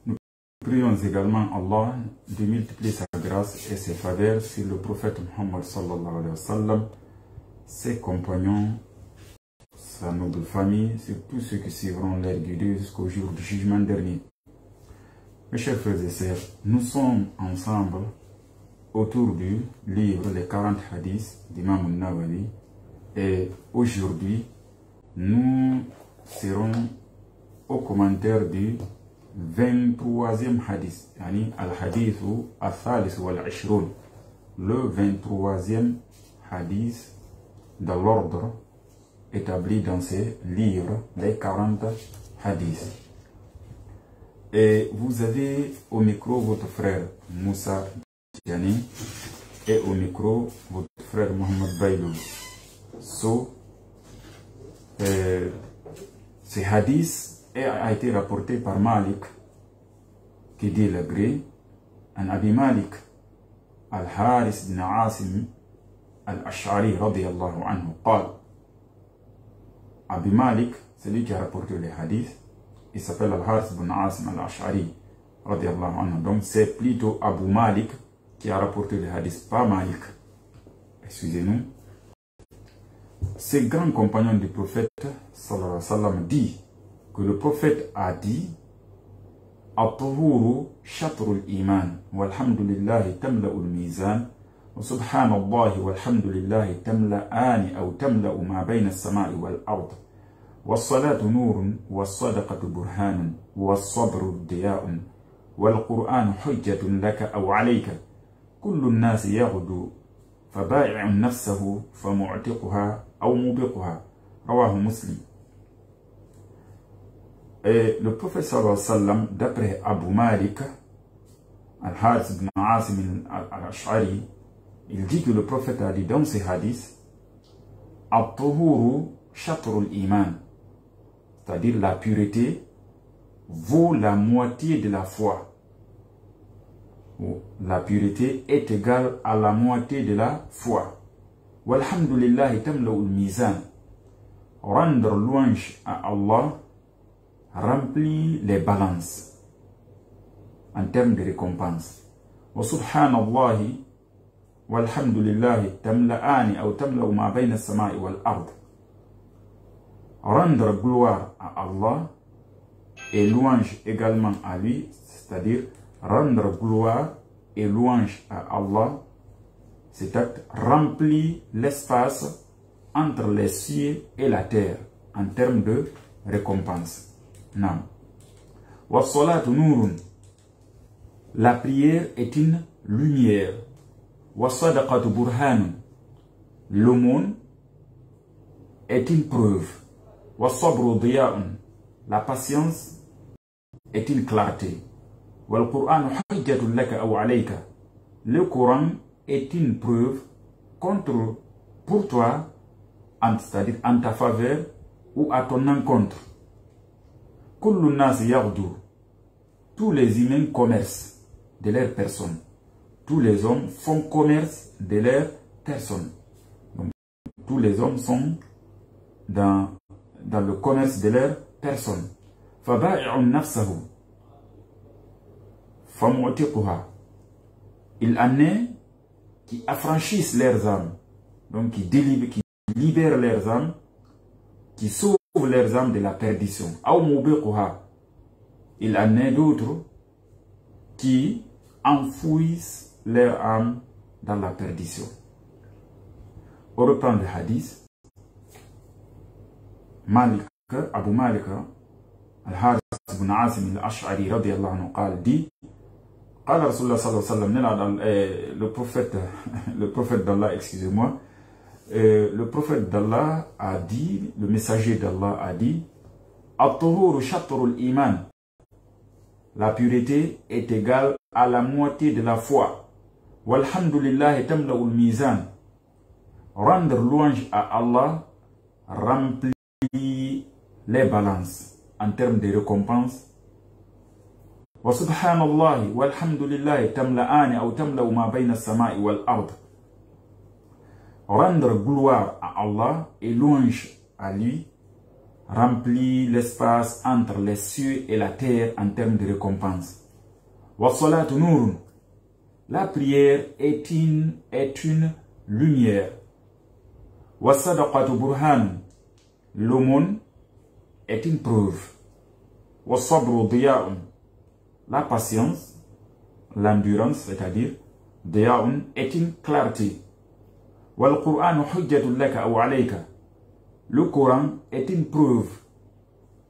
Nous prions également Allah de multiplier sa grâce et ses faveurs sur le prophète Muhammad sallallahu alayhi wa sallam, ses compagnons, sa noble famille, sur tous ceux qui suivront leur guidée jusqu'au jour du jugement dernier. Mes chers frères et sœurs, nous sommes ensemble autour du livre Les 40 hadiths d'Imam al-Nawawi et aujourd'hui nous serons au commentaire du 23e hadith, yani al-hadithu al-thalith wal-ashrun, le 23e hadith de l'ordre établi dans ces livres, les 40 hadiths. Et vous avez au micro votre frère Moussa Diani et au micro votre frère Mohamed Baïlou. Ce hadith a été rapporté par Malik, qui dit le gré, en Abi Malik al-Haris bin Asim al-Ash'ari radiyallahu anhu قال. Abi Malik, c'est lui qui a rapporté les hadiths, il s'appelle al-Haris bin Asim al-Ash'ari radiyallahu anhu. Donc c'est plutôt Abu Malik qui a rapporté les hadiths, pas Malik. Excusez-nous. Ces grands compagnons du prophète sallallahu alayhi wa sallam dit que le prophète a dit At-tuhuru shatrul iman walhamdulillahi tamla'ul mizan wa subhanallahi walhamdulillahi tamla'ani aw tamla'u ma bayna as-sama'i wal ard was-salatu nurun was-sadaqatu burhanun was-sabru diya'un wal-qur'anu hujjatun laka aw 'alayka kullu an-nasi yaghdu فبائع نفسه فمعتقها أو موبقها رواه مسلم. Et le prophète sallallahu alayhi wa sallam, d'après Abu Malik al-Haris ibn Asim al-Ash'ari, il dit que le prophète a dit dans ses hadiths At-tuhuru shatrul iman, c'est-à-dire la pureté vaut la moitié de la foi. La pureté est égale à la moitié de la foi. Walhamdulillahi tamla'ul mizan, rendre louange à Allah remplit les balances en termes de récompense. Wa subhanallahi walhamdulillahi tamla'ani aw tamla'u ma bayna as-sama'i wal ard. Rendre gloire à Allah et louange également à lui, c'est-à-dire rendre gloire et louange à Allah, cet acte remplit l'espace entre les cieux et la terre en termes de récompense. Nam. Wassalatu nurun, la prière est une lumière. Wassadaqatu burhanun, l'aumône est une preuve. Wassabru diya'un, la patience est une clarté. Le Coran est une preuve contre, pour toi, c'est-à-dire en ta faveur ou à ton encontre. Tous les humains commercent de leur personne. Tous les hommes font commerce de leur personne. Donc, tous les hommes sont dans le commerce de leur personne. Il en est qui affranchissent leurs âmes, donc qui libèrent leurs âmes, qui sauvent leurs âmes de la perdition. Il en est d'autres qui enfouissent leurs âmes dans la perdition. On reprend le hadith. Abu Malik al-Haris ibn Asim al-Ash'ari radiyallahu anhu قال dit قال رسول الله صلى الله عليه وسلم, le prophète d'Allah, excusez-moi, le prophète d'Allah a dit, le messager d'Allah a dit At-tuhuru shatrul iman, la pureté est égale à la moitié de la foi. Walhamdulillahi tamla'ul mizan, rendre louange à Allah remplit les balances en termes de récompense. Wa subhanallahi walhamdulillahi tamla'ani aw tamla'u ma bayna as-sama'i wal ard. Rendre gloire à Allah et louange à lui remplit l'espace entre les cieux et la terre en termes de récompense. Wassalatu nurun. La prière est une lumière. Wassadaqatu burhan. L'aumône est une preuve. Wassabru diya'un. La patience, l'endurance, c'est-à-dire diya'un, est une clarté. Wal Qur'anu hujjatun laka aw alayka. Le Coran est une preuve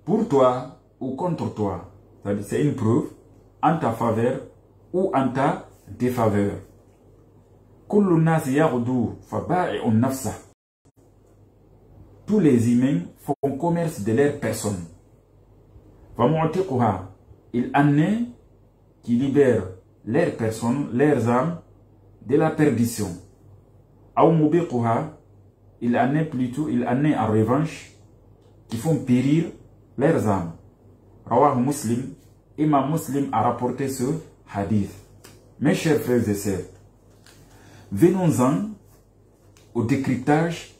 pour toi ou contre toi. C'est-à-dire c'est une preuve en ta faveur ou en ta défaveur. Kullu nasi yaghdu faba'i'un nafsa. Tous les humains font commerce de leur personne. Famu'tiquha. Il en est qui libèrent leur personne, leurs âmes de la perdition. Aw mubiquha. Il en est en revanche qui font périr leurs âmes. Rawah Muslim, Imam Muslim a rapporté ce hadith. Mes chers frères et sœurs, venons-en au décryptage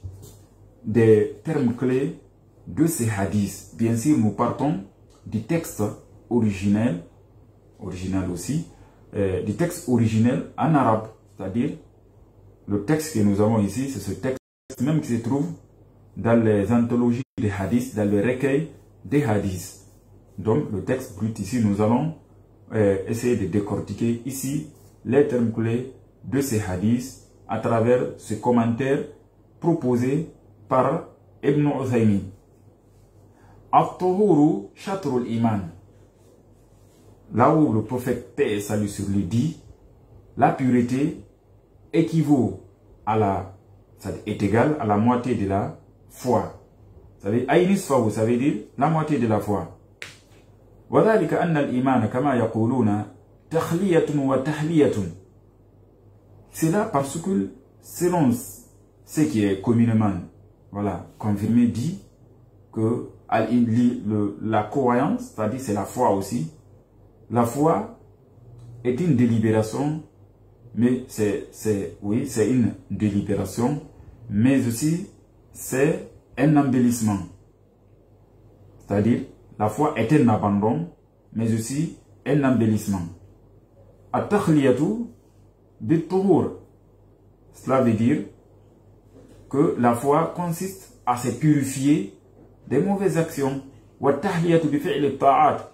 des termes clés de ces hadiths. Bien sûr, nous partons du texte originel aussi, du texte originel en arabe, c'est-à-dire le texte que nous avons ici, c'est ce texte même qui se trouve dans les anthologies des hadiths, dans le recueil des hadiths. Donc le texte brut ici, nous allons essayer de décortiquer ici les termes clés de ces hadiths à travers ce commentaire proposé par Ibn Uthaymin. At-tuhuru shatrul iman. Là où le prophète paix et salut sur lui dit, la pureté équivaut est égal à la moitié de la foi. Ça veut dire la moitié de la foi. وذلك أن الإيمان كما يقولون تخلية وتحلية. C'est là parce que selon ce qui est communément confirmé, dit que la croyance, c'est-à-dire c'est la foi aussi. La foi est une délibération, mais c'est une délibération, mais aussi c'est un embellissement. C'est-à-dire, la foi est un abandon, mais aussi un embellissement. At-takhliyatu bit-tuhur. Cela veut dire que la foi consiste à se purifier des mauvaises actions. Wat-tahliyatu bi-fi'li at-ta'at.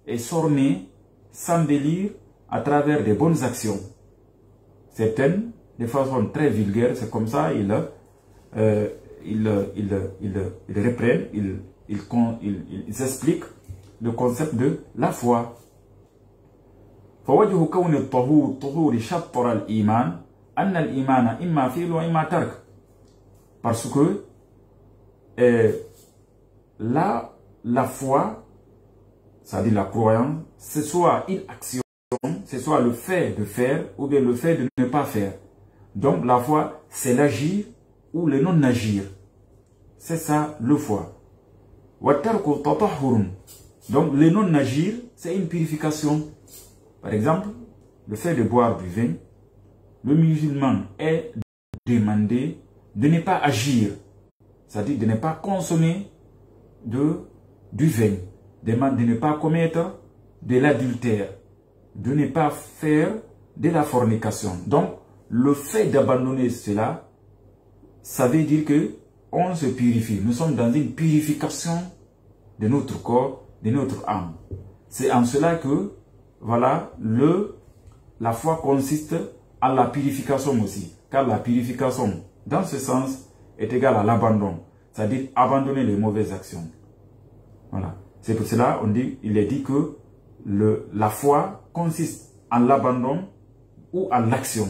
Et s'orner, s'embellir à travers des bonnes actions. Certaines, de façon très vulgaire, c'est comme ça, ils reprennent, ils expliquent le concept de la foi. فوجه كون الطهور شطر الإيمان أن الإيمان إما فعل وإما ترك. Parce que la foi, c'est-à-dire la croyance, c'est soit une action, c'est soit le fait de faire ou bien le fait de ne pas faire. Donc la foi, c'est l'agir ou le non-agir. C'est ça le foi. Donc le non-agir, c'est une purification. Par exemple, le fait de boire du vin, le musulman est demandé de ne pas agir, c'est-à-dire de ne pas consommer du vin, de ne pas commettre de l'adultère, de ne pas faire de la fornication. Donc, le fait d'abandonner cela, ça veut dire que on se purifie. Nous sommes dans une purification de notre corps, de notre âme. C'est en cela que, la foi consiste à la purification aussi. Car la purification, dans ce sens, est égale à l'abandon. C'est-à-dire abandonner les mauvaises actions. Voilà. C'est pour cela il est dit que la foi consiste en l'abandon ou en l'action.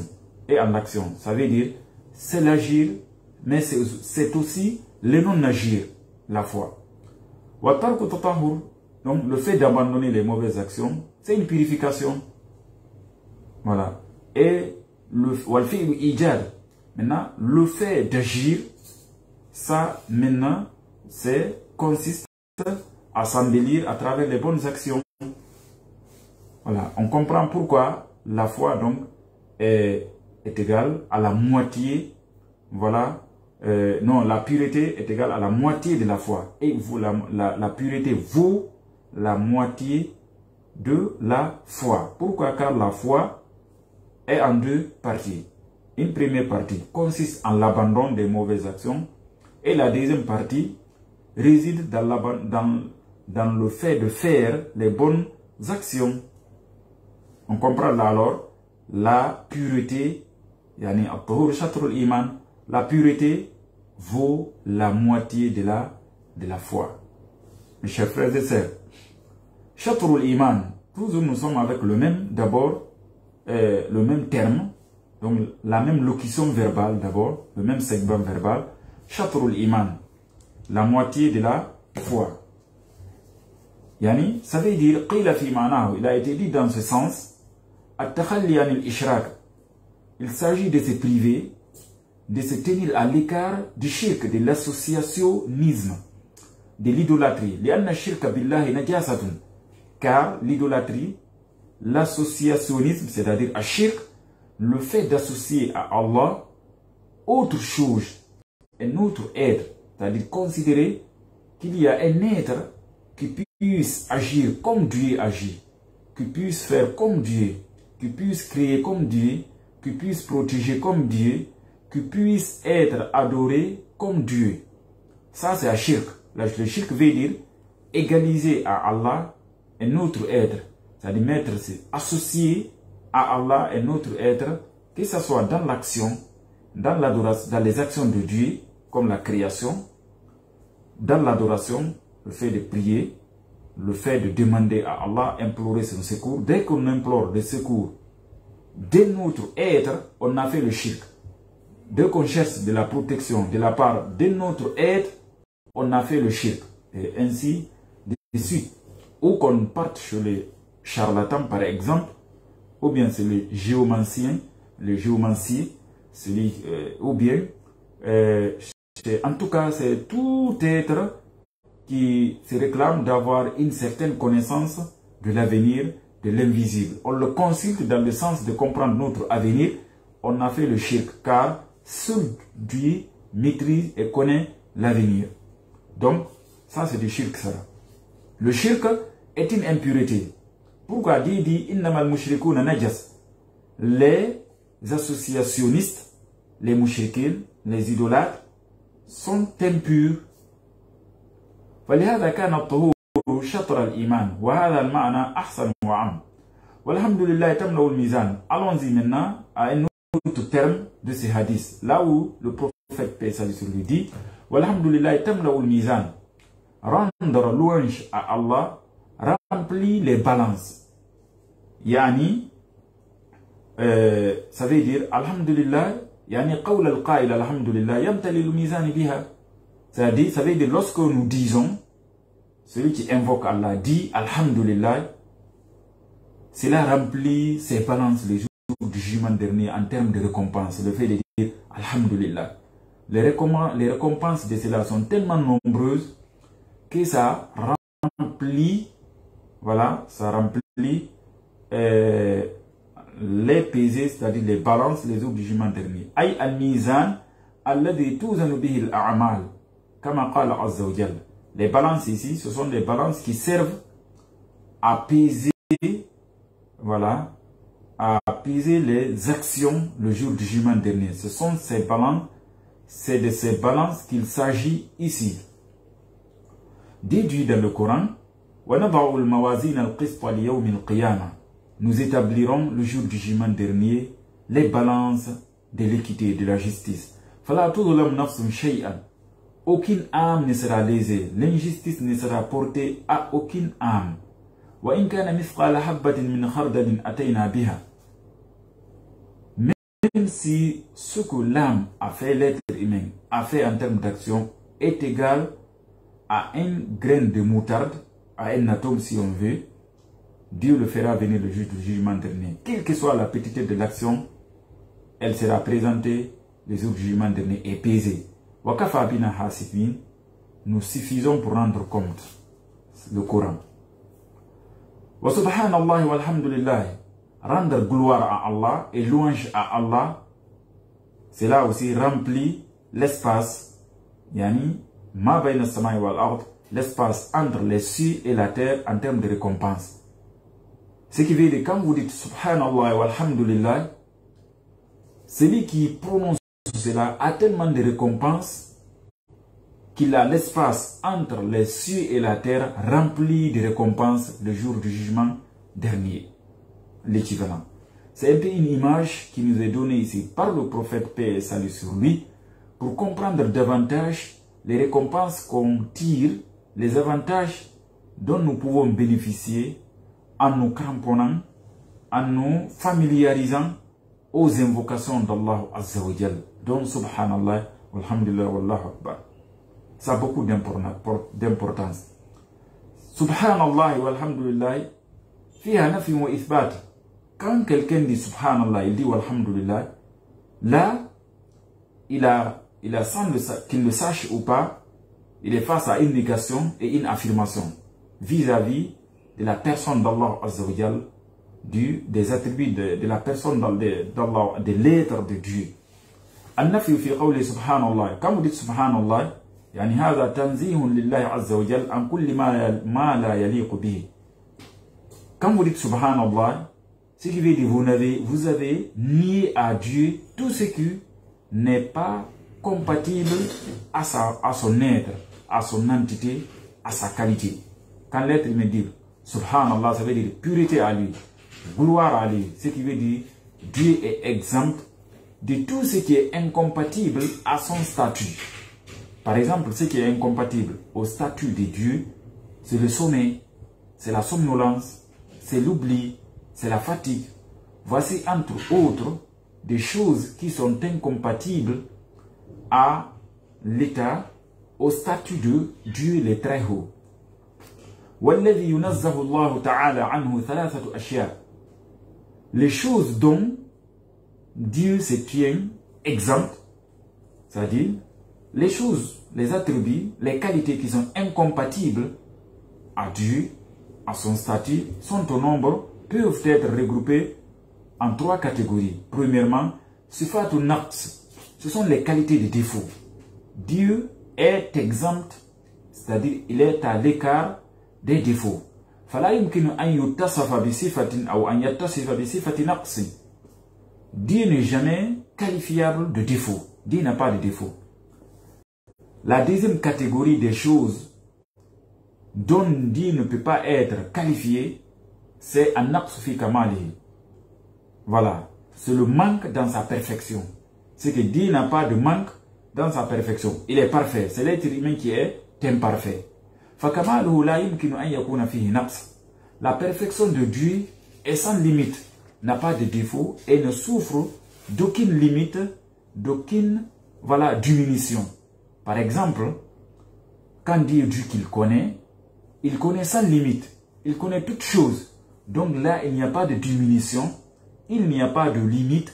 Et en l'action, ça veut dire c'est l'agir, mais c'est aussi le non-agir, la foi. Donc le fait d'abandonner les mauvaises actions, c'est une purification. Voilà. Et maintenant, le fait d'agir, ça maintenant, consiste à s'embellir à travers les bonnes actions. Voilà. On comprend pourquoi la foi donc est égale à la moitié, non, la pureté est égale à la moitié de la foi. Et la pureté vaut la moitié de la foi. Pourquoi? Car la foi est en deux parties. Une première partie consiste en l'abandon des mauvaises actions et la deuxième partie réside dans le fait de faire les bonnes actions. On comprend là alors la pureté, yani at-tahur shatrul iman, la pureté vaut la moitié de la foi. Mes chers frères et sœurs, shatrul iman, toujours nous sommes avec le même, d'abord, le même terme, donc la même locution verbale d'abord, le même segment verbal, shatrul iman, la moitié de la foi. Yani, ça veut dire, il a été dit dans ce sens, il s'agit de se priver, de se tenir à l'écart du shirk, de l'associationnisme, de l'idolâtrie. Car l'idolâtrie, l'associationnisme, c'est-à-dire à shirk, le fait d'associer à Allah autre chose, un autre être, c'est-à-dire considérer qu'il y a un être qui puisse agir comme Dieu agit, qui puisse faire comme Dieu, qui puisse créer comme Dieu, qui puisse protéger comme Dieu, qui puisse être adoré comme Dieu. Ça, c'est un shirk. Le shirk veut dire égaliser à Allah un autre être. C'est-à-dire associer à Allah un autre être, que ce soit dans l'action, dans l'adoration, dans les actions de Dieu, comme la création, dans l'adoration, le fait de prier, le fait de demander à Allah, implorer son secours. Dès qu'on implore le secours de notre être, on a fait le shirk. Dès qu'on cherche de la protection de la part de notre être, on a fait le shirk. Et ainsi de suite. Ou qu'on parte chez les charlatans, par exemple, ou bien c'est le géomancien, ou bien, en tout cas, c'est tout être qui se réclame d'avoir une certaine connaissance de l'avenir, de l'invisible. On le consulte dans le sens de comprendre notre avenir. On a fait le shirk, car seul Dieu maîtrise et connaît l'avenir. Donc, ça c'est du shirk, ça. Le shirk est une impureté. Pourquoi Dieu dit innamal mushrikuna najas? Les associationnistes, les mushrikines, les idolâtres sont impurs. فلهذا كان الطهور شطر الإيمان وهذا المعنى أحسن وعام والحمد لله تملأ الميزان. Allons-y maintenant à un autre terme de ces hadiths, là où le prophète paix salut sur lui dit walhamdulillah tamla'u al-mizan, rendre louange à Allah remplit les balances. Yani ça veut dire alhamdulillah, yani qawl al-qa'il alhamdulillah yamtali al-mizan biha. C'est-à-dire, ça veut dire lorsque nous disons, celui qui invoque Allah dit alhamdulillah, cela remplit ses balances les jours du jugement dernier en termes de récompense. Le fait de dire alhamdulillah. Les récompenses de cela sont tellement nombreuses que ça remplit, voilà, ça remplit les pesées, c'est-à-dire les balances les jours du jugement dernier. Ay al-mizan alladhi tuzanu bihi al-a'mal. Les balances ici, ce sont des balances qui servent à peser, voilà, à peser les actions le jour du jugement dernier. Ce sont ces balances, c'est de ces balances qu'il s'agit ici. Déduit dans le Coran, nous établirons le jour du jugement dernier les balances de l'équité, de la justice. Aucune âme ne sera lésée, l'injustice ne sera portée à aucune âme. Même si ce que l'âme a fait, l'être humain a fait en termes d'action, est égal à un grain de moutarde, à un atome si on veut, Dieu le fera venir le jour du jugement dernier. Quelle que soit la petitesse de l'action, elle sera présentée le jour du jugement dernier et pesée. Nous suffisons pour rendre compte. Le Coran. Wa subhanallah walhamdulillah. Rendre gloire à Allah et louange à Allah, cela aussi remplit l'espace, yani, ma bayna samai wal ard, l'espace entre les cieux et la terre en termes de récompense. Ce qui veut dire, quand vous dites Subhanallah wa alhamdulillah, celui qui prononce cela a tellement de récompenses qu'il a l'espace entre les cieux et la terre rempli de récompenses le jour du jugement dernier. L'équivalent. C'est un peu une image qui nous est donnée ici par le prophète paix et salut sur lui pour comprendre davantage les récompenses qu'on tire, les avantages dont nous pouvons bénéficier en nous cramponnant, en nous familiarisant aux invocations d'Allah Azza wa Jal, dont Subhanallah, Alhamdulillah, Wallahu Akbar. Ça a beaucoup d'importance. Subhanallah wa alhamdulillah, fiha nafi wa ithbat. Quand quelqu'un dit Subhanallah, il dit Walhamdulillah, là, qu'il le sache ou pas, il est face à une négation et une affirmation vis-à-vis de la personne d'Allah Azza wa Jal, des attributs de la personne d'Allah, de l'être de Dieu. An-nafi fi qawli Subhanallah. Quand vous dites Subhanallah, يعني هذا تنزيه لله عز وجل عن كل ما لا يليق به. Quand vous dites Subhanallah, ce qui veut dire vous avez nié à Dieu tout ce qui n'est pas compatible à son être, à son entité, à sa qualité. Quand l'être me dit Subhanallah, ça veut dire pureté à lui, gloire à lui. Ce qui veut dire Dieu est exempt de tout ce qui est incompatible à son statut. Par exemple, ce qui est incompatible au statut de Dieu, c'est le sommeil, c'est la somnolence, c'est l'oubli, c'est la fatigue. Voici entre autres des choses qui sont incompatibles à l'état, au statut de Dieu le très haut. Les choses dont Dieu se tient exempt, c'est-à-dire les choses, les attributs, les qualités qui sont incompatibles à Dieu, à son statut, sont au nombre, peuvent être regroupées en trois catégories. Premièrement, sifatun naqs, ce sont les qualités de défaut. Dieu est exempt, c'est-à-dire il est à l'écart des défauts. Dieu n'est jamais qualifiable de défaut. Dieu n'a pas de défaut. La deuxième catégorie des choses dont Dieu ne peut pas être qualifié, c'est an-naqs fi kamalihi. Voilà, c'est le manque dans sa perfection. C'est que Dieu n'a pas de manque dans sa perfection. Il est parfait. C'est l'être humain qui est imparfait. La perfection de Dieu est sans limite, n'a pas de défaut et ne souffre d'aucune limite, d'aucune diminution. Par exemple, quand Dieu dit qu'il connaît sans limite, il connaît toutes choses. Donc là, il n'y a pas de diminution, il n'y a pas de limite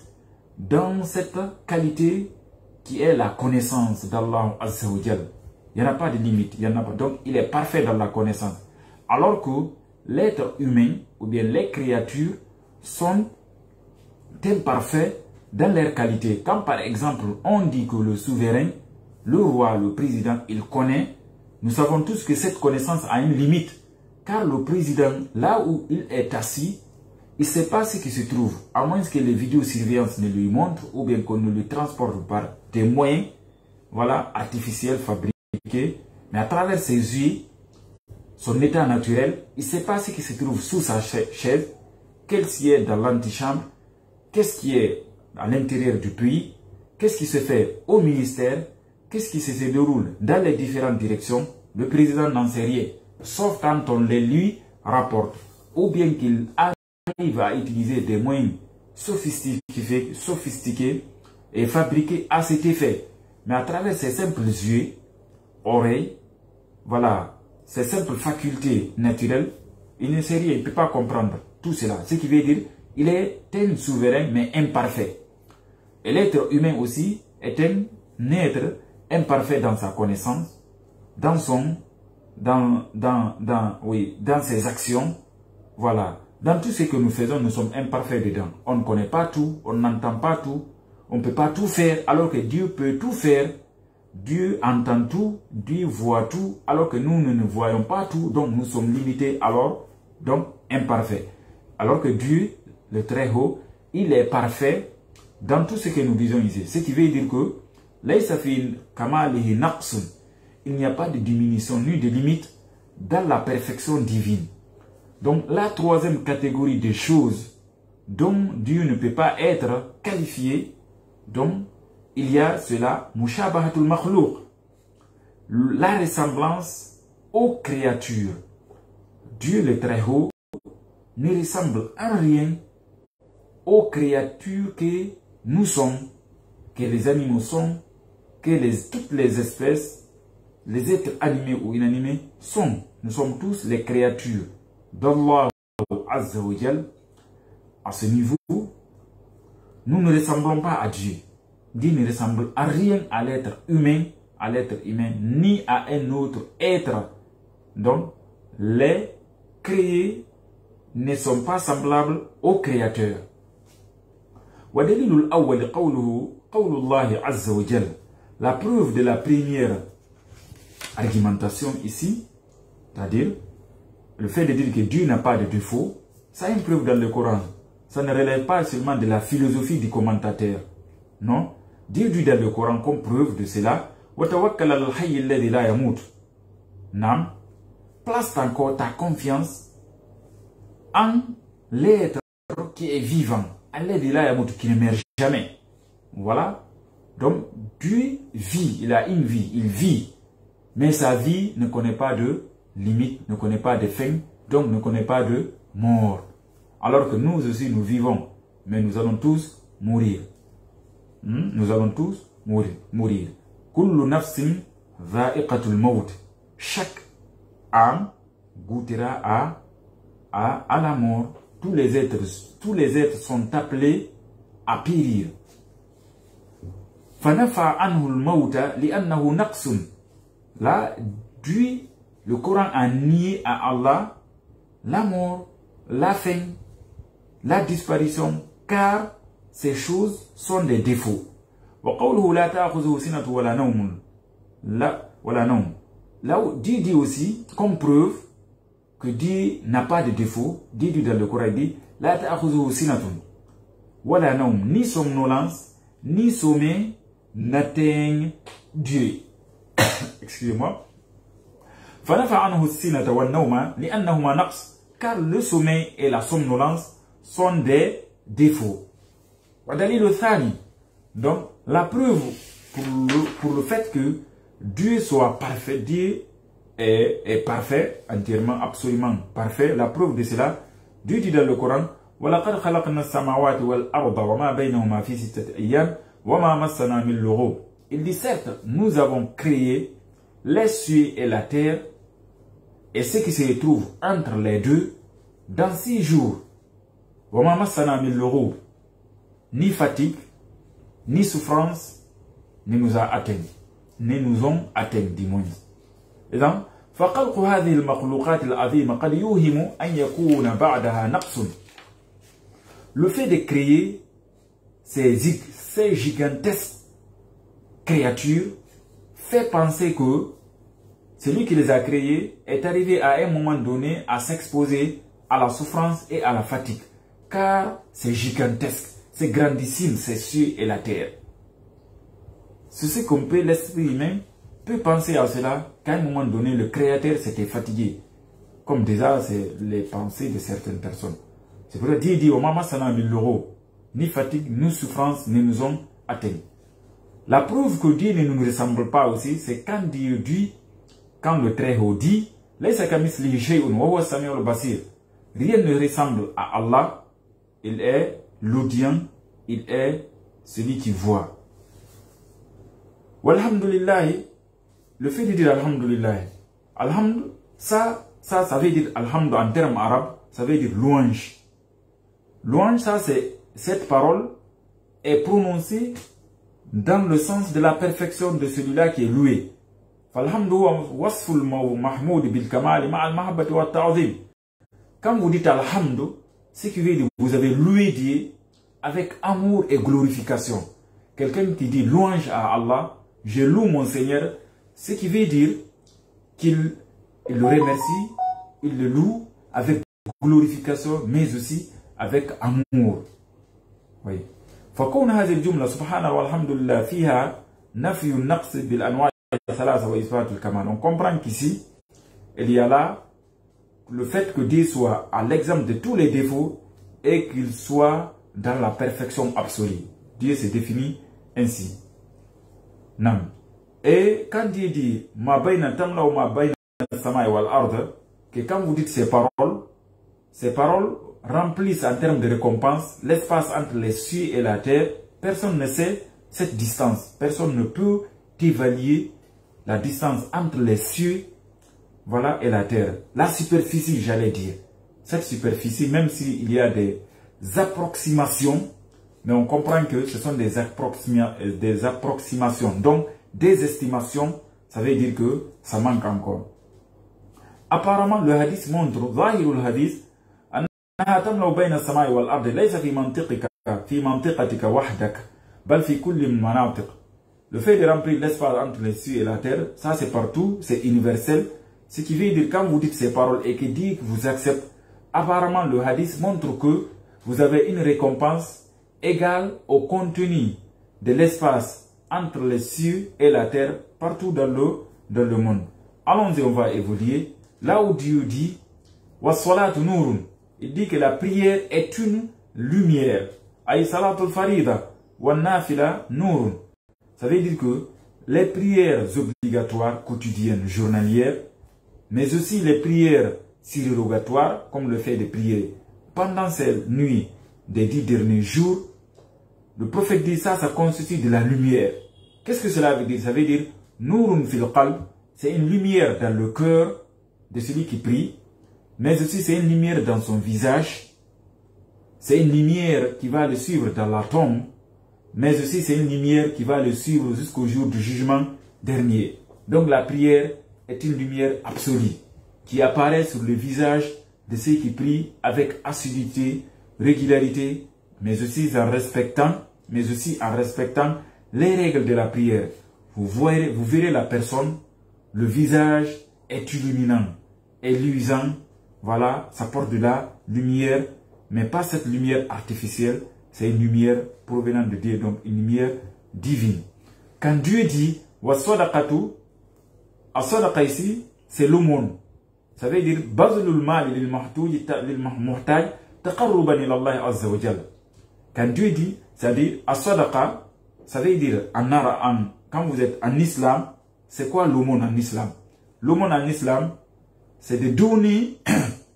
dans cette qualité qui est la connaissance d'Allah Azza wa Jal. Il n'y en a pas de limite, il y en a pas. Donc il est parfait dans la connaissance. Alors que l'être humain ou bien les créatures sont imparfaits dans leur qualité. Quand par exemple on dit que le souverain, le roi, le président, il connaît, nous savons tous que cette connaissance a une limite. Car le président, là où il est assis, il ne sait pas ce qui se trouve, à moins que les vidéosurveillance ne lui montrent ou bien qu'on ne lui transporte par des moyens artificiels fabriqués. Mais à travers ses yeux, son état naturel, il ne sait pas ce qui se trouve sous sa chaise, qu'est-ce qui est dans l'antichambre, qu'est-ce qui est à l'intérieur du pays, qu'est-ce qui se fait au ministère, qu'est-ce qui se déroule dans les différentes directions. Le président n'en sait rien, sauf quand on les lui rapporte, ou bien qu'il arrive à utiliser des moyens sophistiqués et fabriqués à cet effet. Mais à travers ces simples yeux, oreilles, ces simples facultés naturelles, il ne sait rien, il ne peut pas comprendre tout cela. Ce qui veut dire il est un souverain mais imparfait. Et l'être humain aussi est un être imparfait dans sa connaissance, dans ses actions. Voilà. Dans tout ce que nous faisons, nous sommes imparfaits dedans. On ne connaît pas tout, on n'entend pas tout, on ne peut pas tout faire, alors que Dieu peut tout faire Dieu entend tout, Dieu voit tout, alors que nous ne voyons pas tout, donc nous sommes limités, alors, donc imparfaits. Alors que Dieu, le Très-Haut, il est parfait dans tout ce que nous disons ici. Ce qui veut dire que il n'y a pas de diminution ni de limite dans la perfection divine. Donc la troisième catégorie des choses dont Dieu ne peut pas être qualifié, donc il y a cela, mushabahatul makhlouq, la ressemblance aux créatures. Dieu le Très-Haut ne ressemble en rien aux créatures que nous sommes, que les animaux sont, que toutes les espèces, les êtres animés ou inanimés sont. Nous sommes tous les créatures d'Allah Azza wa Jal. À ce niveau, nous ne ressemblons pas à Dieu. Dieu ne ressemble à rien à l'être humain, ni à un autre être. Donc, les créés ne sont pas semblables aux créateurs. La preuve de la première argumentation ici, c'est-à-dire le fait de dire que Dieu n'a pas de défaut, ça a une preuve dans le Coran. Ça ne relève pas seulement de la philosophie du commentateur. Non. Dieu dit dans le Coran comme preuve de cela, Nam, place encore ta confiance en l'être qui est vivant, qui ne meurt jamais. Voilà. Donc, Dieu vit, il a une vie, il vit. Mais sa vie ne connaît pas de limite, ne connaît pas de fin, donc ne connaît pas de mort. Alors que nous aussi, nous vivons, mais nous allons tous mourir. Nous allons tous mourir. Kullu nafsin dha'iqatul maut. Chaque âme goûtera à la mort. Tous les êtres sont appelés à périr. Fanafa anhul mauta li'annahu naqsun. Là, Dieu, le Coran a nié à Allah la mort, la fin, la disparition, car ces choses sont des défauts. Là où Dieu dit aussi, comme preuve, que Dieu n'a pas de défaut, Dieu dit dans le Coran, dit, la ta'khudhuhu sinatun wala nawm, ni somnolence, ni sommeil n'atteignent Dieu. Excusez-moi. Car le sommeil et la somnolence sont des défauts. Donc, la preuve pour le fait que Dieu soit parfait, Dieu est parfait, entièrement, absolument parfait. La preuve de cela, Dieu dit dans le Coran, il dit certes, nous avons créé les cieux et la terre et ce qui se trouve entre les deux dans 6 jours. Ni fatigue, ni souffrance ne nous a atteint, ne nous ont atteint du moins. Et donc, le fait de créer ces gigantesques créatures fait penser que celui qui les a créées est arrivé à un moment donné à s'exposer à la souffrance et à la fatigue. Car c'est gigantesque, c'est grandissime, ces cieux et la terre. C'est ce qu'on peut, l'esprit humain peut penser à cela, qu'à un moment donné, le créateur s'était fatigué. Comme déjà, c'est les pensées de certaines personnes. C'est pour ça que Dieu dit, ni fatigue, ni souffrance ne nous ont atteints. La preuve que Dieu ne nous ressemble pas aussi, c'est quand Dieu dit, quand le Très-Haut dit, rien ne ressemble à Allah, il est l'audient, il est celui qui voit. Walhamdulillah, le fait de dire Alhamdulillah, Alhamd, ça veut dire Alhamd en termes arabes, ça veut dire louange. Louange, ça c'est, cette parole est prononcée dans le sens de la perfection de celui-là qui est loué. Quand vous dites Alhamd, ce qui veut dire que vous avez loué Dieu avec amour et glorification. Quelqu'un qui dit louange à Allah, je loue mon Seigneur, ce qui veut dire qu'il le remercie, il le loue avec glorification, mais aussi avec amour. Oui. فكون هذه الجملة سبحانه والحمد لله فيها نفي النقص بالأنواع الثلاثة وإثبات الكمال. On comprend qu'ici, il y a là le fait que Dieu soit à l'exemple de tous les défauts et qu'il soit dans la perfection absolue. Dieu se définit ainsi. Nam. Et quand Dieu dit ma bayna tamla ou ma bayna samai wal ard, que quand vous dites ces paroles remplissent en termes de récompense l'espace entre les cieux et la terre. Personne ne sait cette distance. Personne ne peut évaluer la distance entre les cieux, voilà, et la terre. La superficie, j'allais dire. Cette superficie, même s'il y a des approximations, mais on comprend que ce sont des approximations. Donc, des estimations, ça veut dire que ça manque encore. Apparemment, le hadith montre, ظاهر الحديث أنها تملأ بين السماء والأرض ليس في منطقتك وحدك بل في كل المناطق. Le fait de remplir l'espace entre les cieux et la terre, ça c'est partout, c'est universel. Ce qui veut dire quand vous dites ces paroles et que Dieu vous accepte, apparemment le hadith montre que vous avez une récompense égale au contenu de l'espace entre les cieux et la terre partout dans le monde. Allons-y, on va évoluer. Là où Dieu dit was-salatu nurun, il dit que la prière est une lumière. Ay salatul farida wan nafila nurun. Ça veut dire que les prières obligatoires quotidiennes, journalières, mais aussi les prières surrogatoires, comme le fait de prier pendant ces nuits des 10 derniers jours, le prophète dit ça constitue de la lumière. Qu'est-ce que cela veut dire? Ça veut dire nurun fil qalb, c'est une lumière dans le cœur de celui qui prie, mais aussi c'est une lumière dans son visage, c'est une lumière qui va le suivre dans la tombe, mais aussi c'est une lumière qui va le suivre jusqu'au jour du jugement dernier. Donc la prière est une lumière absolue qui apparaît sur le visage de ceux qui prient avec assiduité, régularité, mais aussi en respectant les règles de la prière. Vous verrez la personne, le visage est illuminant, est luisant, voilà, ça porte de la lumière, mais pas cette lumière artificielle, c'est une lumière provenant de Dieu, donc une lumière divine. Quand Dieu dit was-sadaqatu, as-sadaqa ici, c'est l'aumône. Ça veut dire bazlul mal lil muhtaj taqarruban ila Allah azza wa jalla. Quand Dieu dit, ça veut dire as-sadaqa, ça veut dire quand vous êtes en islam, c'est quoi l'aumône en islam? L'aumône en islam, c'est de donner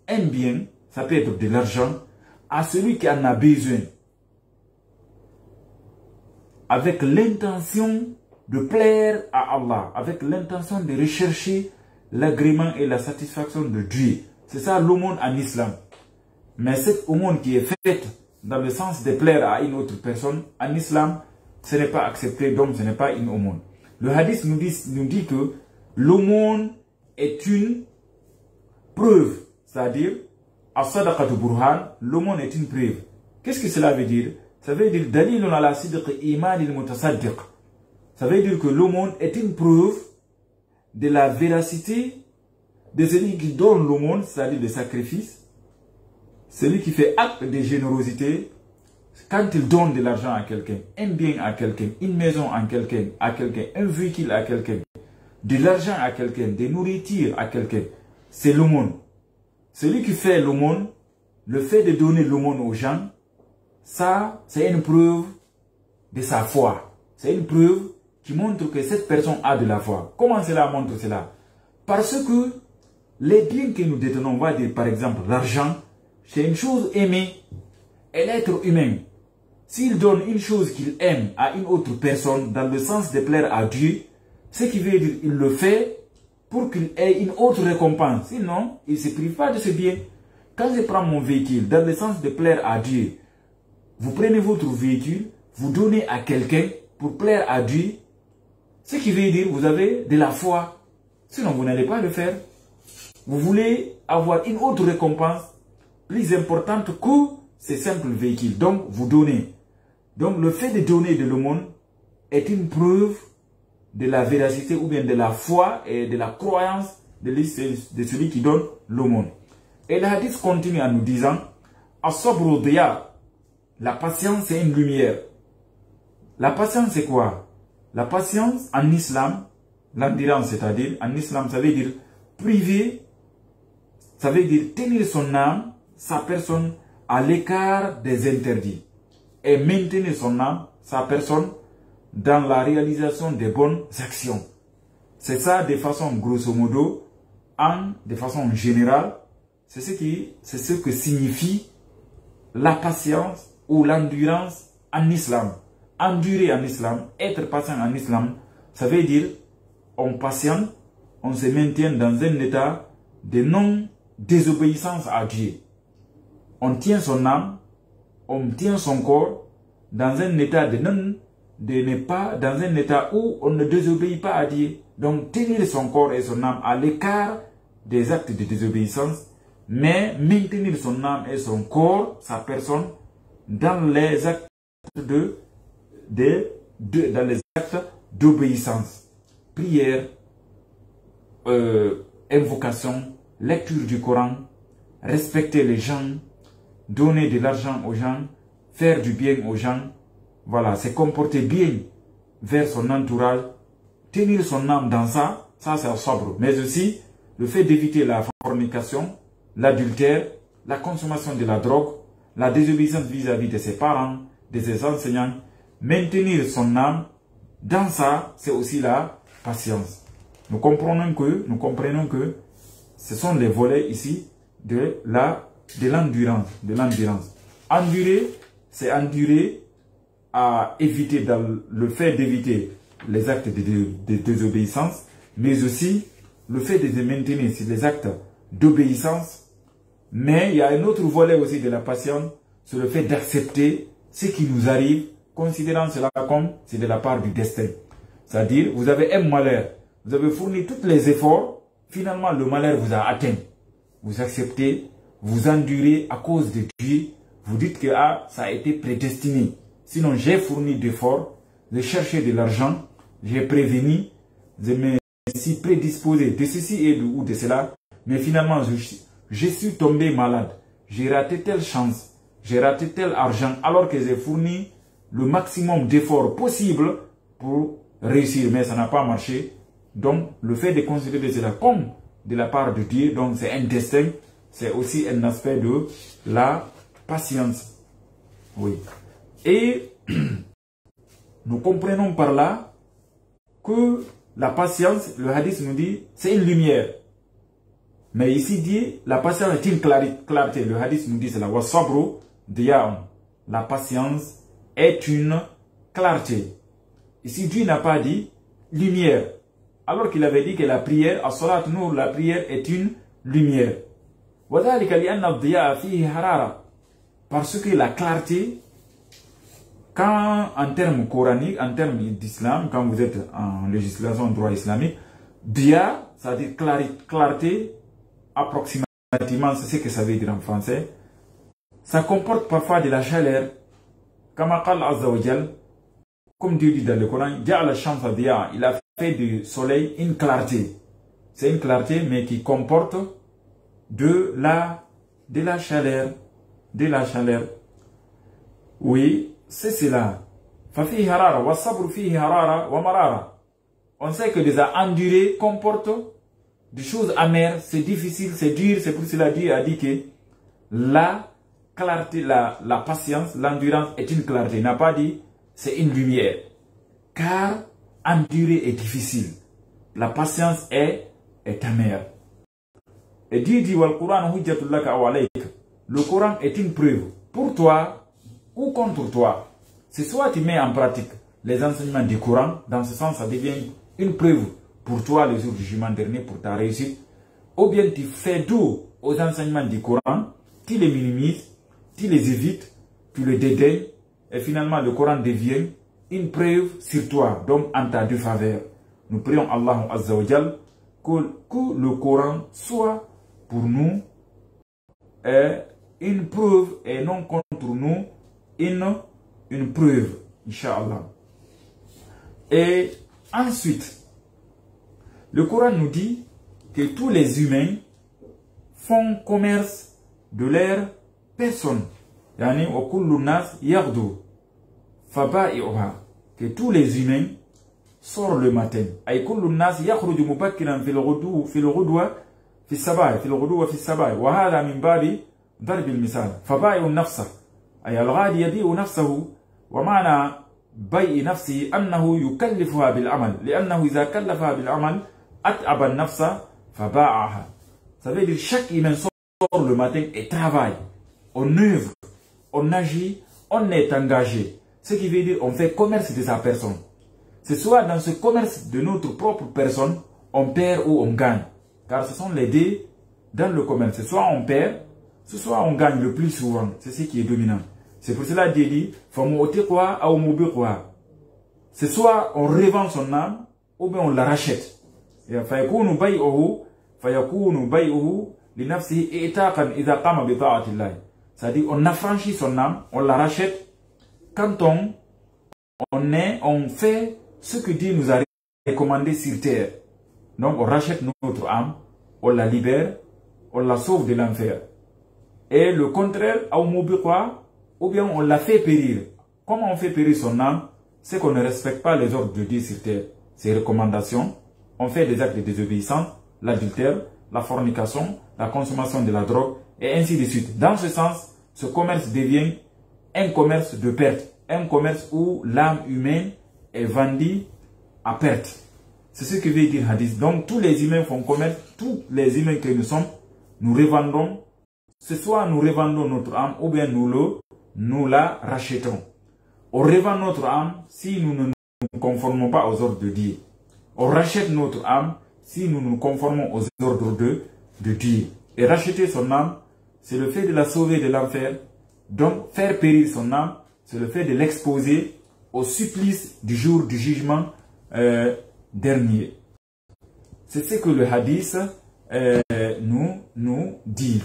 un bien, ça peut être de l'argent, à celui qui en a besoin, avec l'intention de plaire à Allah, avec l'intention de rechercher l'agrément et la satisfaction de Dieu. C'est ça l'aumône en islam. Mais cette aumône qui est faite dans le sens de plaire à une autre personne, en islam, ce n'est pas accepté, donc ce n'est pas une aumône. Le hadith nous dit que l'aumône est une preuve, c'est-à-dire, as-sadaqatu burhan, l'aumône est une preuve. Qu'est-ce que cela veut dire? Ça veut dire dalilun ala sidq iman al-mutasaddiq. Ça veut dire que l'aumône est une preuve de la véracité de celui qui donne l'aumône, c'est-à-dire le sacrifice, celui qui fait acte de générosité, quand il donne de l'argent à quelqu'un, un bien à quelqu'un, une maison à quelqu'un, un véhicule à quelqu'un, de l'argent à quelqu'un, de nourriture à quelqu'un, c'est l'aumône. Celui qui fait l'aumône, le fait de donner l'aumône aux gens, ça, c'est une preuve de sa foi. C'est une preuve qui montre que cette personne a de la foi. Comment cela montre cela? Parce que les biens que nous détenons, on va dire par exemple l'argent, c'est une chose aimée. Et l'être humain, s'il donne une chose qu'il aime à une autre personne dans le sens de plaire à Dieu, ce qui veut dire qu'il le fait pour qu'il ait une autre récompense. Sinon, il ne se prive pas de ce bien. Quand je prends mon véhicule dans le sens de plaire à Dieu, vous prenez votre véhicule, vous donnez à quelqu'un pour plaire à Dieu, ce qui veut dire que vous avez de la foi. Sinon, vous n'allez pas le faire. Vous voulez avoir une autre récompense plus importante que ces simples véhicules. Donc, vous donnez. Donc, le fait de donner de l'aumône est une preuve de la véracité ou bien de la foi et de la croyance de celui qui donne l'aumône. Et le hadith continue en nous disant, As-sabru diya, la patience c'est une lumière. La patience c'est quoi? La patience en islam, l'endurance c'est-à-dire, en islam ça veut dire priver, ça veut dire tenir son âme, sa personne à l'écart des interdits et maintenir son âme, sa personne dans la réalisation des bonnes actions. C'est ça de façon grosso modo, de façon générale, c'est ce que signifie la patience ou l'endurance en islam. Endurer en islam, être patient en islam, ça veut dire on patiente, on se maintient dans un état de non-désobéissance à Dieu. On tient son âme, on tient son corps dans un état dans un état où on ne désobéit pas à Dieu. Donc tenir son corps et son âme à l'écart des actes de désobéissance, mais maintenir son âme et son corps, sa personne, dans les actes dans les actes d'obéissance. Prière, invocation, lecture du Coran, respecter les gens, donner de l'argent aux gens, faire du bien aux gens, voilà, se comporter bien vers son entourage, tenir son âme dans ça c'est sobre. Mais aussi, le fait d'éviter la fornication, l'adultère, la consommation de la drogue, la désobéissance vis-à-vis de ses parents, de ses enseignants, maintenir son âme dans ça, c'est aussi la patience. Nous comprenons que ce sont les volets ici de l'endurance. Endurer, c'est endurer à éviter, dans le fait d'éviter les actes de désobéissance, mais aussi le fait de maintenir sur les actes d'obéissance. Mais il y a un autre volet aussi de la patience, c'est le fait d'accepter ce qui nous arrive, considérant cela comme c'est de la part du destin. C'est-à-dire, vous avez un malheur, vous avez fourni tous les efforts, finalement le malheur vous a atteint. Vous acceptez, vous endurez à cause de Dieu, vous dites que ça a été prédestiné. Sinon, j'ai fourni d'efforts, j'ai cherché de l'argent, j'ai prévenu, je me suis prédisposé de ceci et ou de cela, mais finalement, je suis tombé malade. J'ai raté telle chance, j'ai raté tel argent, alors que j'ai fourni le maximum d'efforts possible pour réussir, mais ça n'a pas marché. Donc, le fait de considérer cela comme de la part de Dieu, donc c'est un destin, c'est aussi un aspect de la patience. Oui. Et nous comprenons par là que la patience, le hadith nous dit, c'est une lumière. Mais ici dit, la patience est une clarté. Le hadith nous dit cela. Wasabru diya'un. La patience est une clarté. Ici, Dieu n'a pas dit lumière. Alors qu'il avait dit que la prière, as-salat nur, la prière est une lumière. Wadhalika li'anna ad-diya'a fihi harara. Parce que la clarté, quand en termes coraniques, en termes d'islam, quand vous êtes en législation droit islamique, diya, ça veut dire clarté, approximativement, c'est ce que ça veut dire en français. Ça comporte parfois de la chaleur. Kama qala azza wa jal, comme Dieu dit dans le Coran, ja'ala shamsa diya, il a fait du soleil une clarté. C'est une clarté, mais qui comporte de la chaleur. De la chaleur. Oui, c'est cela. Fafihi harara, wa sabru fihi harara, wa marara. On sait que déjà endurer comporte des choses amères, c'est difficile, c'est dur, c'est pour cela Dieu a dit que la clarté, la patience, l'endurance est une clarté. Il n'a pas dit c'est une lumière. Car endurer est difficile. La patience est amère. Et Dieu dit wal Quran hujjatul laka wa alayk. Le Coran est une preuve pour toi ou contre toi. C'est soit tu mets en pratique les enseignements du Coran, dans ce sens ça devient une preuve pour toi le jour du jugement dernier, pour ta réussite, ou bien tu fais dos aux enseignements du Coran, tu les minimises, tu les évites, tu les dédaignes, et finalement le Coran devient une preuve sur toi, donc en ta défaveur. Nous prions Allah Azza wa Jal que le Coran soit pour nous une preuve et non contre nous une preuve, Inch'Allah. Et Ensuite, le Coran nous dit que tous les humains font commerce de leur personne. Yani wa kullu nas yaghdu faba'i'uha, que tous les humains sortent le matin. Ay kullu nas yakhruju mubakkiran fil ghudwa fi sabah fi sabah wa hadha min babi darb al misal. Faba'i'u nafsa ay al ghadi yabi'u nafsahu, wa ma'na bai'i nafsihi annahu yukallifuha bil amal, li'annahu idha kallafaha bil amal at'aba an nafsa faba'aha. Ça veut dire chaque humain sort le matin et travaille. On œuvre, on agit, on est engagé. Ce qui veut dire on fait commerce de sa personne. C'est soit dans ce commerce de notre propre personne, on perd ou on gagne. Car ce sont les deux dans le commerce. Soit on perd, soit on gagne le plus souvent. C'est ce qui est dominant. C'est pour cela qu'il dit, c'est soit on revend son âme, ou bien on la rachète. C'est-à-dire on affranchit son âme, on la rachète quand on fait ce que Dieu nous a recommandé sur terre. Donc on rachète notre âme, on la libère, on la sauve de l'enfer. Et le contraire, ou bien on la fait périr. Comment on fait périr son âme? C'est qu'on ne respecte pas les ordres de Dieu sur terre, ses recommandations. On fait des actes de désobéissance, l'adultère, la fornication, la consommation de la drogue, et ainsi de suite. Dans ce sens, ce commerce devient un commerce de perte. Un commerce où l'âme humaine est vendue à perte. C'est ce que veut dire Hadith. Donc tous les humains font commerce, tous les humains que nous sommes, nous revendons. Ce soit nous revendons notre âme, ou bien nous la rachetons. On revend notre âme si nous ne nous conformons pas aux ordres de Dieu. On rachète notre âme si nous nous conformons aux ordres de Dieu. Et racheter son âme, c'est le fait de la sauver de l'enfer. Donc, faire périr son âme, c'est le fait de l'exposer au supplice du jour du jugement dernier. C'est ce que le hadith nous dit.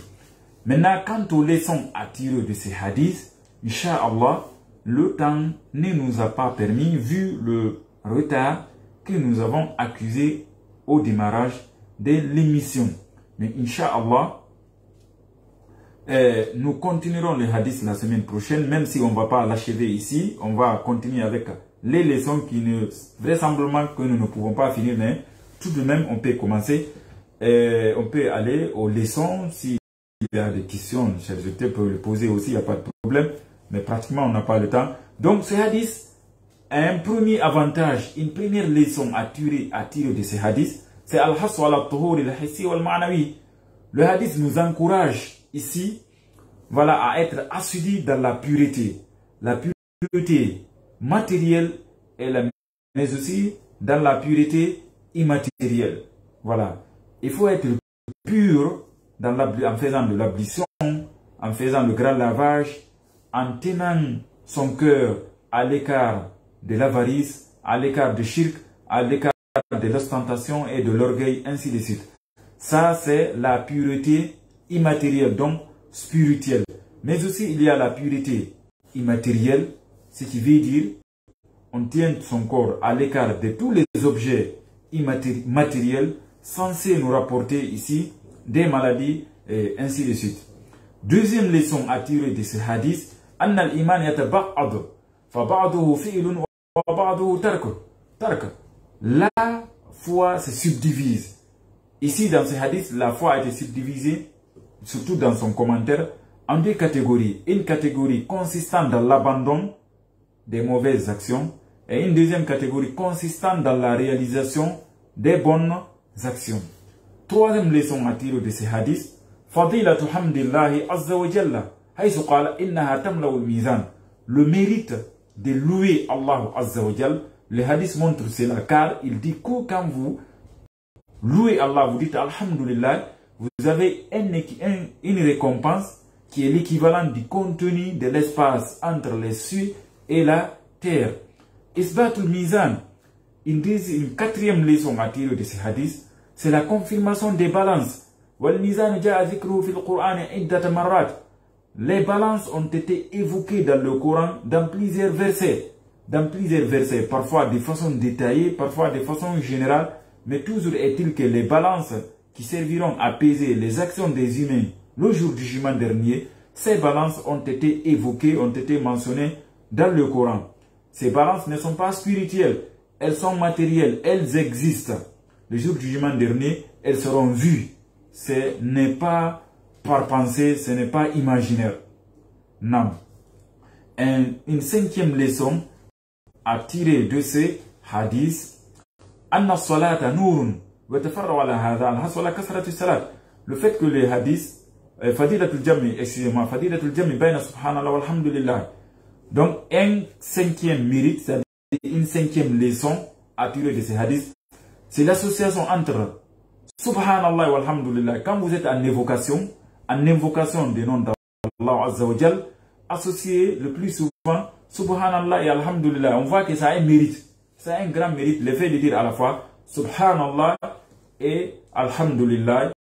Maintenant, quant aux leçons à tirer de ces hadiths, Inch'Allah, le temps ne nous a pas permis, vu le retard que nous avons accusé au démarrage de l'émission. Mais Inch'Allah, nous continuerons les hadiths la semaine prochaine, même si on ne va pas l'achever ici. On va continuer avec les leçons qui ne, vraisemblablement que nous ne pouvons pas finir, mais tout de même on peut commencer. On peut aller aux leçons. S'il y a des questions, chers auditeurs peuvent le poser aussi, il n'y a pas de problème. Mais pratiquement on n'a pas le temps. Donc ce hadith a un premier avantage, une première leçon à tirer de ces hadiths. C'est al-hassu ala tuhuri al-hissi wal-ma'nawi. Le hadith nous encourage ici, voilà, à être assidus dans la pureté matérielle mais aussi dans la pureté immatérielle. Voilà, il faut être pur en faisant de l'ablution, en faisant le grand lavage, en tenant son cœur à l'écart de l'avarice, à l'écart de shirk, à l'écart de l'ostentation et de l'orgueil, ainsi de suite. Ça, c'est la pureté immatérielle, donc spirituelle. Mais aussi, il y a la pureté immatérielle, ce qui veut dire on tient son corps à l'écart de tous les objets immatériels censés nous rapporter ici des maladies et ainsi de suite. Deuxième leçon à tirer de ce hadith, أن الإيمان يتبعض فبعضه فعل وبعضه ترك. La foi se subdivise. Ici dans ce hadith, la foi a été subdivisée, surtout dans son commentaire, en deux catégories. Une catégorie consistant dans l'abandon des mauvaises actions et une deuxième catégorie consistant dans la réalisation des bonnes actions. Troisième leçon à tirer de ce hadith, Fadilatu hamdillahi azza wa jalla. Le mérite de louer Allah Azza wa Jal, le hadith montre cela car il dit que quand vous louez Allah, vous dites Alhamdulillah, vous avez une récompense qui est l'équivalent du contenu de l'espace entre les cieux et la terre. Isbatul Mizan, une quatrième leçon à tirer de ce hadith, c'est la confirmation des balances. Wal Mizan ja'a dhikruhu fil Qur'an iddat marrat. Les balances ont été évoquées dans le Coran dans plusieurs versets. dans plusieurs versets, parfois de façon détaillée, parfois de façon générale, mais toujours est-il que les balances qui serviront à peser les actions des humains le jour du jugement dernier, ces balances ont été évoquées, ont été mentionnées dans le Coran. Ces balances ne sont pas spirituelles, elles sont matérielles, elles existent. Le jour du jugement dernier, elles seront vues. Ce n'est pas par pensée, ce n'est pas imaginaire. Non. Une cinquième leçon à tirer de ces hadiths, Anna salata nurun wa tafarra ala hadha al-hasala kasratu salat. Le fait que les hadiths, fadilatul jami, excusez-moi, fadilatul jami bayna subhanallah walhamdulillah. Donc, un cinquième mérite, c'est-à-dire une cinquième leçon à tirer de ces hadiths, c'est l'association entre subhanallah walhamdulillah. Quand vous êtes en invocation des noms d'Allah Azza wa Jal, associé le plus souvent subhanallah et alhamdulillah, on voit que ça a un mérite, ça a un grand mérite, le fait de dire à la fois subhanallah et alhamdulillah,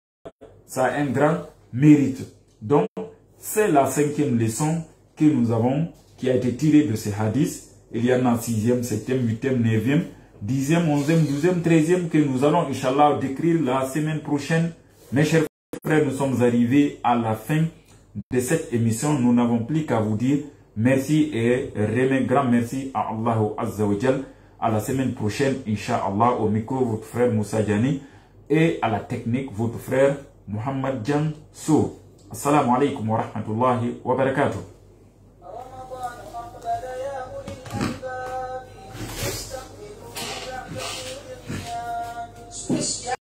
ça a un grand mérite. Donc c'est la cinquième leçon que nous avons, qui a été tirée de ces hadiths. Il y en a 6e, 7e, 8e, 9e, 10e, 11e, 12e, 13e que nous allons Inch'Allah décrire la semaine prochaine. Mes chers frères, nous sommes arrivés à la fin de cette émission. Nous n'avons plus qu'à vous dire merci et remercier grand merci à Allah Azza wa Jal. À la semaine prochaine, Inch'Allah, au micro, votre frère Moussa Diani, et à la technique, votre frère Mohamed Jan So. Assalamu alaikum wa rahmatullahi wa barakatuh.